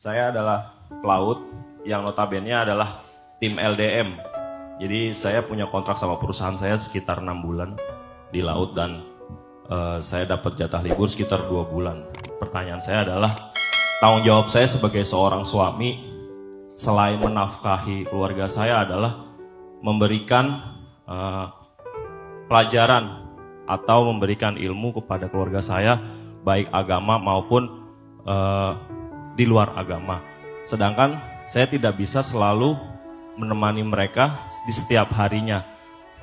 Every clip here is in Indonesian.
Saya adalah pelaut yang notabene adalah tim LDM. Jadi saya punya kontrak sama perusahaan saya sekitar 6 bulan di laut dan saya dapat jatah libur sekitar 2 bulan. Pertanyaan saya adalah, tanggung jawab saya sebagai seorang suami selain menafkahi keluarga saya adalah memberikan pelajaran atau memberikan ilmu kepada keluarga saya, baik agama maupun di luar agama. Sedangkan saya tidak bisa selalu menemani mereka di setiap harinya.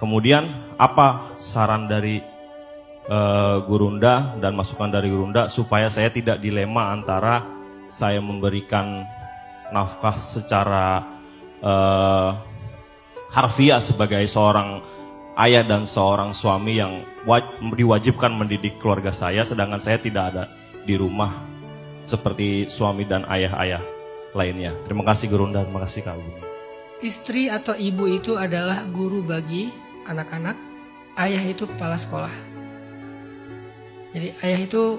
Kemudian apa saran dari Gurunda dan masukan dari Gurunda supaya saya tidak dilema antara saya memberikan nafkah secara harfiah sebagai seorang ayah dan seorang suami yang diwajibkan mendidik keluarga saya, sedangkan saya tidak ada di rumah seperti suami dan ayah-ayah lainnya. Terima kasih Gurunda, terima kasih Kak Buni. Istri atau ibu itu adalah guru bagi anak-anak, ayah itu kepala sekolah. Jadi ayah itu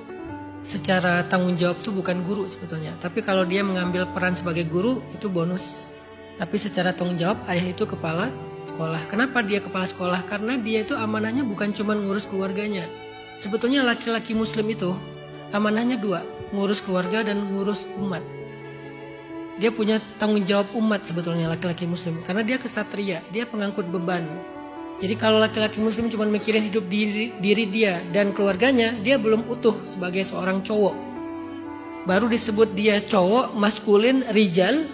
secara tanggung jawab itu bukan guru sebetulnya. Tapi kalau dia mengambil peran sebagai guru itu bonus. Tapi secara tanggung jawab ayah itu kepala sekolah. Kenapa dia kepala sekolah? Karena dia itu amanahnya bukan cuma ngurus keluarganya. Sebetulnya laki-laki muslim itu amanahnya 2, ngurus keluarga dan ngurus umat. Dia punya tanggung jawab umat sebetulnya laki-laki muslim. Karena dia kesatria, dia pengangkut beban. Jadi kalau laki-laki muslim cuma mikirin hidup diri dia dan keluarganya, dia belum utuh sebagai seorang cowok. Baru disebut dia cowok, maskulin, rijal,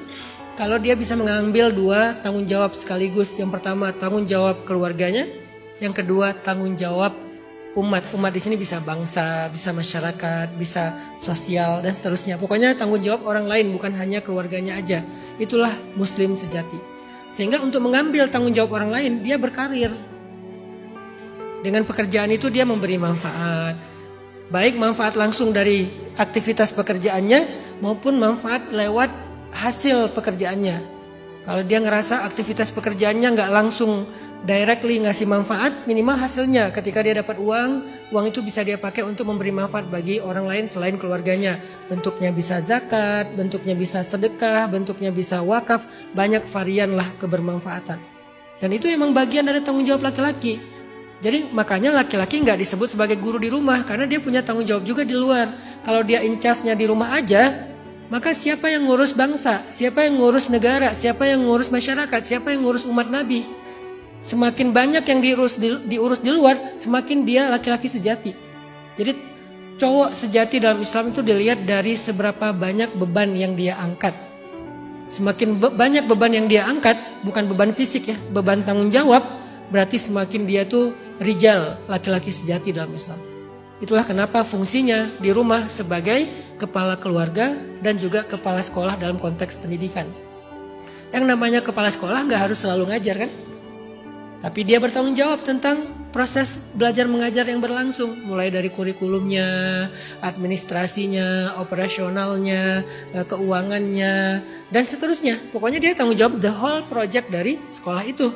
kalau dia bisa mengambil 2 tanggung jawab sekaligus. Yang pertama tanggung jawab keluarganya, yang kedua tanggung jawab umat. Umat di sini bisa bangsa, bisa masyarakat, bisa sosial dan seterusnya. Pokoknya tanggung jawab orang lain, bukan hanya keluarganya aja. Itulah muslim sejati. Sehingga untuk mengambil tanggung jawab orang lain, dia berkarir. Dengan pekerjaan itu dia memberi manfaat. Baik manfaat langsung dari aktivitas pekerjaannya maupun manfaat lewat hasil pekerjaannya. Kalau dia ngerasa aktivitas pekerjaannya nggak langsung directly ngasih manfaat, minimal hasilnya ketika dia dapat uang itu bisa dia pakai untuk memberi manfaat bagi orang lain selain keluarganya. Bentuknya bisa zakat, bentuknya bisa sedekah, bentuknya bisa wakaf, banyak varian lah kebermanfaatan. Dan itu emang bagian dari tanggung jawab laki-laki. Jadi makanya laki-laki nggak disebut sebagai guru di rumah karena dia punya tanggung jawab juga di luar. Kalau dia incasnya di rumah aja, maka siapa yang ngurus bangsa, siapa yang ngurus negara, siapa yang ngurus masyarakat, siapa yang ngurus umat Nabi. Semakin banyak yang diurus di luar, semakin dia laki-laki sejati. Jadi cowok sejati dalam Islam itu dilihat dari seberapa banyak beban yang dia angkat. Semakin banyak beban yang dia angkat, bukan beban fisik ya, beban tanggung jawab, berarti semakin dia tuh rijal, laki-laki sejati dalam Islam. Itulah kenapa fungsinya di rumah sebagai kepala keluarga dan juga kepala sekolah dalam konteks pendidikan. Yang namanya kepala sekolah nggak harus selalu ngajar kan? Tapi dia bertanggung jawab tentang proses belajar mengajar yang berlangsung. Mulai dari kurikulumnya, administrasinya, operasionalnya, keuangannya, dan seterusnya. Pokoknya dia tanggung jawab the whole project dari sekolah itu.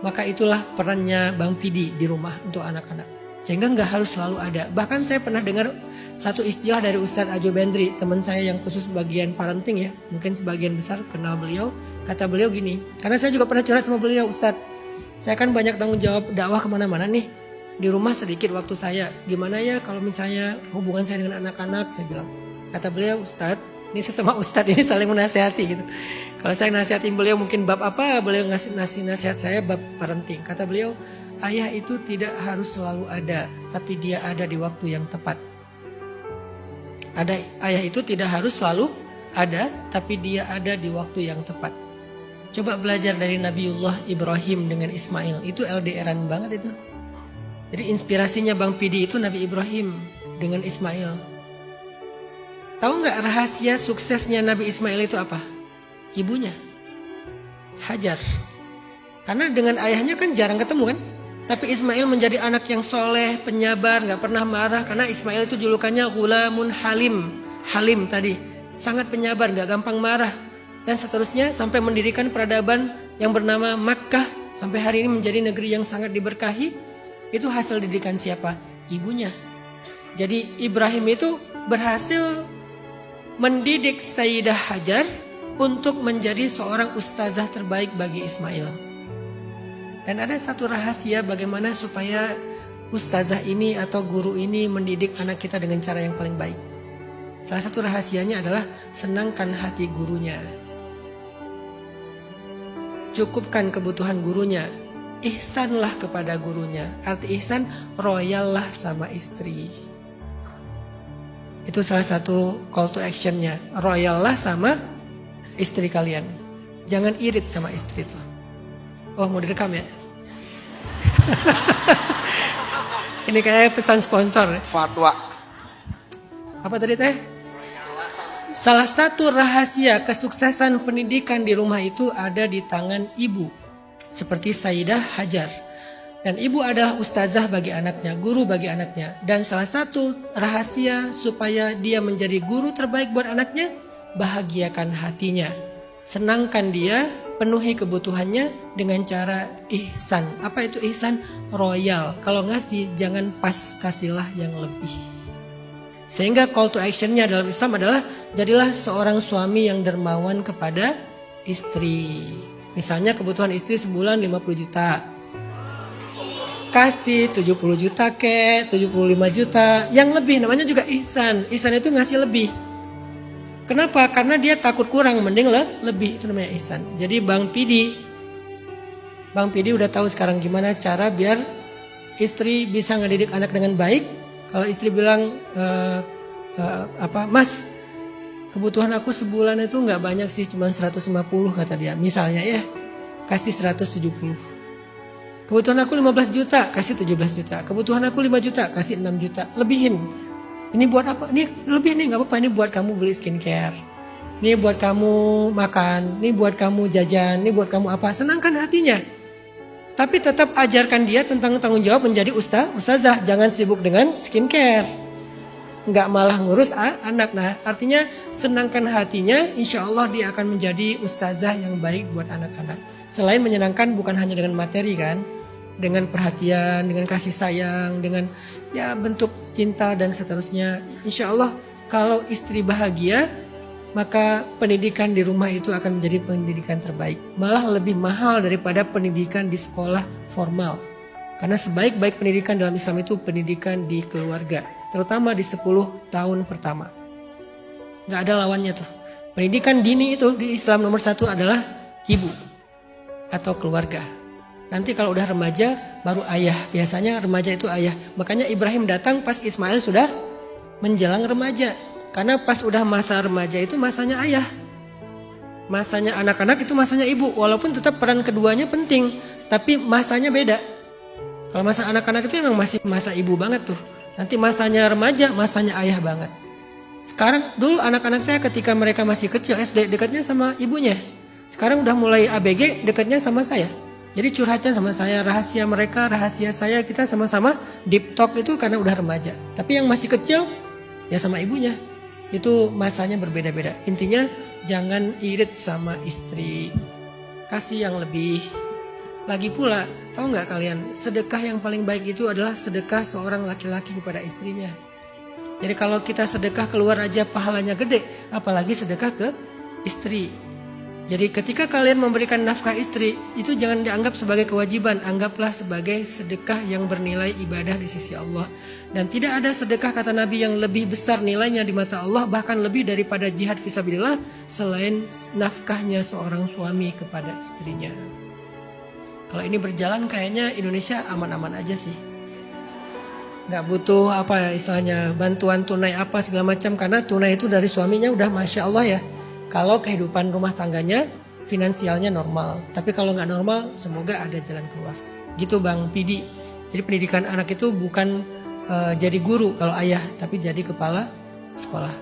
Maka itulah perannya Bang Pidi di rumah untuk anak-anak. Sehingga nggak harus selalu ada. Bahkan saya pernah dengar satu istilah dari Ustadz Ajo Bendri, teman saya yang khusus bagian parenting ya. Mungkin sebagian besar kenal beliau. Kata beliau gini, karena saya juga pernah curhat sama beliau, Ustadz. Saya kan banyak tanggung jawab dakwah kemana-mana nih. Di rumah sedikit waktu saya. Gimana ya kalau misalnya hubungan saya dengan anak-anak, saya bilang. Kata beliau, Ustadz, ini sesama Ustadz ini saling menasihati gitu. Kalau saya nasihatin beliau mungkin bab apa, beliau ngasih nasihat saya bab parenting. Kata beliau, ayah itu tidak harus selalu ada, tapi dia ada di waktu yang tepat. Ayah itu tidak harus selalu ada, tapi dia ada di waktu yang tepat. Coba belajar dari Nabiullah Ibrahim dengan Ismail, itu LDRan banget itu. Jadi inspirasinya Bang Pidi itu Nabi Ibrahim dengan Ismail. Tahu nggak rahasia suksesnya Nabi Ismail itu apa? Ibunya, Hajar. Karena dengan ayahnya kan jarang ketemu kan. Tapi Ismail menjadi anak yang soleh, penyabar, nggak pernah marah. Karena Ismail itu julukannya Ghulamun Halim. Halim tadi, sangat penyabar, nggak gampang marah. Dan seterusnya sampai mendirikan peradaban yang bernama Makkah. Sampai hari ini menjadi negeri yang sangat diberkahi. Itu hasil didikan siapa? Ibunya. Jadi Ibrahim itu berhasil mendidik Sayyidah Hajar untuk menjadi seorang ustazah terbaik bagi Ismail. Dan ada satu rahasia bagaimana supaya ustazah ini atau guru ini mendidik anak kita dengan cara yang paling baik. Salah satu rahasianya adalah senangkan hati gurunya. Cukupkan kebutuhan gurunya. Ihsanlah kepada gurunya. Arti ihsan, royallah sama istri. Itu salah satu call to actionnya. Royallah sama istri kalian. Jangan irit sama istri itu. Oh, mau direkam ya? Ini kayak pesan sponsor. Fatwa. Apa tadi teh? Salah satu rahasia kesuksesan pendidikan di rumah itu ada di tangan ibu. Seperti Sayyidah Hajar. Dan ibu adalah ustazah bagi anaknya, guru bagi anaknya. Dan salah satu rahasia supaya dia menjadi guru terbaik buat anaknya, bahagiakan hatinya. Senangkan dia, penuhi kebutuhannya dengan cara ihsan. Apa itu ihsan? Royal. Kalau ngasih, jangan pas, kasihlah yang lebih. Sehingga call to actionnya dalam Islam adalah jadilah seorang suami yang dermawan kepada istri. Misalnya kebutuhan istri sebulan 50 juta. Kasih 70 juta ke, 75 juta. Yang lebih namanya juga ihsan. Ihsan itu ngasih lebih. Kenapa? Karena dia takut kurang, mending lebih. Itu namanya ihsan. Jadi Bang Pidi udah tahu sekarang gimana cara biar istri bisa ngedidik anak dengan baik. Kalau istri bilang, Mas, kebutuhan aku sebulan itu nggak banyak sih, cuma 150 kata dia. Misalnya ya, kasih 170. Kebutuhan aku 15 juta, kasih 17 juta. Kebutuhan aku 5 juta, kasih 6 juta. Lebihin. Ini buat apa? Ini lebih nih, nggak apa-apa. Ini buat kamu beli skincare. Ini buat kamu makan. Ini buat kamu jajan. Ini buat kamu apa? Senangkan hatinya. Tapi tetap ajarkan dia tentang tanggung jawab menjadi ustazah. Jangan sibuk dengan skincare. Nggak malah ngurus anak. Nah, artinya senangkan hatinya, insya Allah dia akan menjadi ustazah yang baik buat anak-anak. Selain menyenangkan bukan hanya dengan materi kan, dengan perhatian, dengan kasih sayang, dengan ya bentuk cinta dan seterusnya. Insya Allah kalau istri bahagia, maka pendidikan di rumah itu akan menjadi pendidikan terbaik. Malah lebih mahal daripada pendidikan di sekolah formal. Karena sebaik-baik pendidikan dalam Islam itu pendidikan di keluarga. Terutama di 10 tahun pertama. Gak ada lawannya tuh. Pendidikan dini itu di Islam nomor 1 adalah ibu atau keluarga. Nanti kalau udah remaja baru ayah. Biasanya remaja itu ayah. Makanya Ibrahim datang pas Ismail sudah menjelang remaja. Karena pas udah masa remaja itu masanya ayah. Masanya anak-anak itu masanya ibu. Walaupun tetap peran keduanya penting. Tapi masanya beda. Kalau masa anak-anak itu memang masih masa ibu banget tuh. Nanti masanya remaja, masanya ayah banget. Sekarang dulu anak-anak saya ketika mereka masih kecil SD dekatnya sama ibunya. Sekarang udah mulai ABG dekatnya sama saya. Jadi curhatnya sama saya, rahasia mereka, rahasia saya, kita sama-sama deep talk itu karena udah remaja. Tapi yang masih kecil ya sama ibunya. Itu masanya berbeda-beda. Intinya jangan irit sama istri. Kasih yang lebih. Lagi pula, tahu nggak kalian, sedekah yang paling baik itu adalah sedekah seorang laki-laki kepada istrinya. Jadi kalau kita sedekah keluar aja pahalanya gede, apalagi sedekah ke istri. Jadi ketika kalian memberikan nafkah istri, itu jangan dianggap sebagai kewajiban, anggaplah sebagai sedekah yang bernilai ibadah di sisi Allah. Dan tidak ada sedekah kata Nabi yang lebih besar nilainya di mata Allah, bahkan lebih daripada jihad fisabilillah, selain nafkahnya seorang suami kepada istrinya. Kalau ini berjalan kayaknya Indonesia aman-aman aja sih. Gak butuh apa ya istilahnya bantuan tunai apa segala macam. Karena tunai itu dari suaminya udah Masya Allah ya. Kalau kehidupan rumah tangganya finansialnya normal. Tapi kalau gak normal semoga ada jalan keluar. Gitu Bang Pidi. Jadi pendidikan anak itu bukan jadi guru kalau ayah. Tapi jadi kepala sekolah.